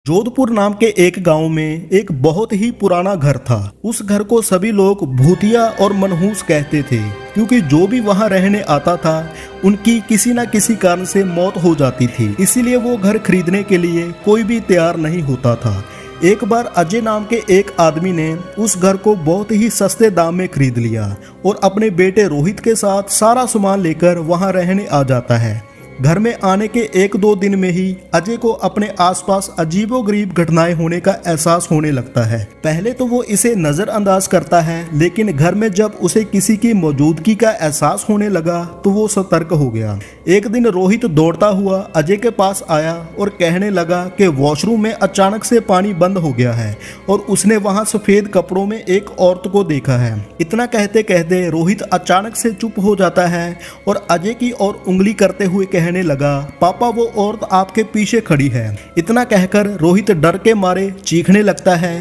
जोधपुर नाम के एक गांव में एक बहुत ही पुराना घर था। उस घर को सभी लोग भूतिया और मनहूस कहते थे, क्योंकि जो भी वहां रहने आता था उनकी किसी न किसी कारण से मौत हो जाती थी। इसीलिए वो घर खरीदने के लिए कोई भी तैयार नहीं होता था। एक बार अजय नाम के एक आदमी ने उस घर को बहुत ही सस्ते दाम में खरीद लिया और अपने बेटे रोहित के साथ सारा सामान लेकर वहां रहने आ जाता है। घर में आने के 1-2 दिन में ही अजय को अपने आसपास अजीबोगरीब घटनाएं होने का एहसास होने लगता है। पहले तो वो इसे नजरअंदाज करता है, लेकिन घर में जब उसे किसी की मौजूदगी का एहसास होने लगा तो वो सतर्क हो गया। एक दिन रोहित दौड़ता हुआ अजय के पास आया और कहने लगा कि वॉशरूम में अचानक से पानी बंद हो गया है और उसने वहां सफेद कपड़ों में एक औरत को देखा है। इतना कहते कहते रोहित अचानक से चुप हो जाता है और अजय की ओर उंगली करते हुए कहने लगा, पापा वो औरत आपके पीछे खड़ी है। इतना कहकर रोहित डर के मारे चीखने लगता है।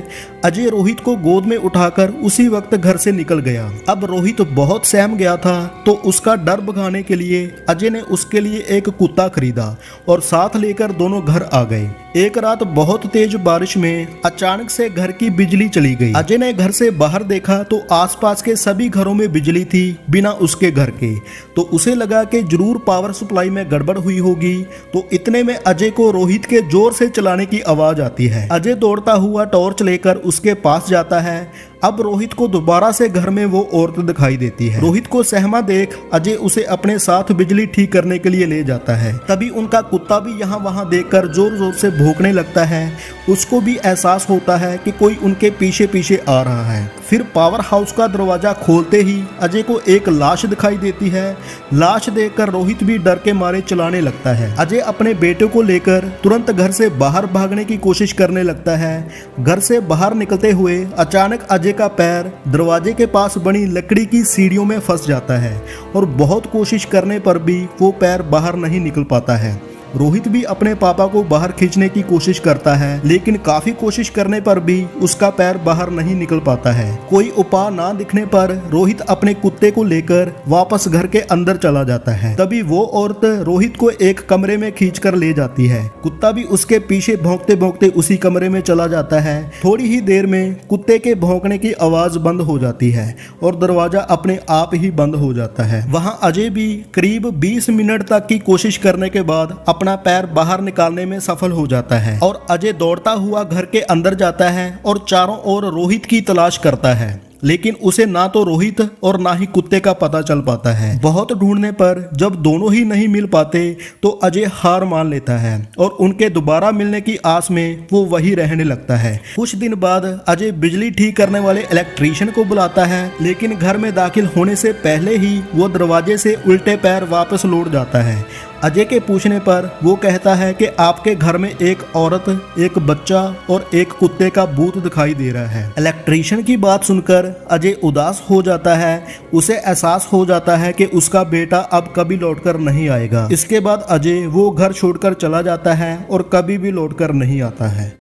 अजय रोहित को गोद में उठाकर उसी वक्त घर से निकल गया। अब रोहित बहुत सहम गया था, तो उसका डर भगाने के लिए अजय ने उसके लिए एक कुत्ता खरीदा और साथ लेकर दोनों घर आ गए। एक रात बहुत तेज बारिश में अचानक से घर की बिजली चली गई। अजय ने घर से बाहर देखा तो आसपास के सभी घरों में बिजली थी बिना उसके घर के। तो उसे लगा कि जरूर पावर सप्लाई में गड़बड़ हुई होगी। तो इतने में अजय को रोहित के जोर से चलाने की आवाज आती है। अजय दौड़ता हुआ टॉर्च लेकर उसके पास जाता है। अब रोहित को दोबारा से घर में वो औरत दिखाई देती है। रोहित को सहमा देख अजय उसे अपने साथ बिजली ठीक करने के लिए ले जाता है। तभी उनका कुत्ता भी यहाँ वहाँ देखकर जोर जोर से भौंकने लगता है। उसको भी एहसास होता है कि कोई उनके पीछे पीछे आ रहा है। फिर पावर हाउस का दरवाजा खोलते ही अजय को एक लाश दिखाई देती है। लाश देखकर रोहित भी डर के मारे चलाने लगता है। अजय अपने बेटे को लेकर तुरंत घर से बाहर भागने की कोशिश करने लगता है। घर से बाहर निकलते हुए अचानक अजय का पैर दरवाजे के पास बनी लकड़ी की सीढ़ियों में फंस जाता है और बहुत कोशिश करने पर भी वो पैर बाहर नहीं निकल पाता है। रोहित भी अपने पापा को बाहर खींचने की कोशिश करता है, लेकिन काफी कोशिश करने पर भी उसका पैर बाहर नहीं निकल पाता है। कोई उपाय ना दिखने पर रोहित अपने कुत्ते को लेकर वापस घर के अंदर चला जाता है। तभी वो औरत रोहित को एक कमरे में खींचकर ले जाती है। कुत्ता भी उसके पीछे भौंकते भौंकते उसी कमरे में चला जाता है। थोड़ी ही देर में कुत्ते के भौंकने की आवाज बंद हो जाती है और दरवाजा अपने आप ही बंद हो जाता है। वहाँ अजय भी करीब 20 मिनट तक की कोशिश करने के बाद अपना पैर बाहर निकालने में सफल हो जाता है और अजय दौड़ता हुआ घर के अंदर जाता है और चारों ओर रोहित की तलाश करता है, लेकिन उसे ना तो रोहित और ना ही कुत्ते का पता चल पाता है। बहुत ढूंढने पर जब दोनों ही नहीं मिल पाते तो अजय हार मान लेता है और उनके दोबारा मिलने की आस में वो वही रहने लगता है। कुछ दिन बाद अजय बिजली ठीक करने वाले इलेक्ट्रीशियन को बुलाता है, लेकिन घर में दाखिल होने से पहले ही वो दरवाजे से उल्टे पैर वापस लौट जाता है। अजय के पूछने पर वो कहता है कि आपके घर में एक औरत, एक बच्चा और एक कुत्ते का भूत दिखाई दे रहा है। इलेक्ट्रीशियन की बात सुनकर अजय उदास हो जाता है। उसे एहसास हो जाता है कि उसका बेटा अब कभी लौटकर नहीं आएगा। इसके बाद अजय वो घर छोड़कर चला जाता है और कभी भी लौटकर नहीं आता है।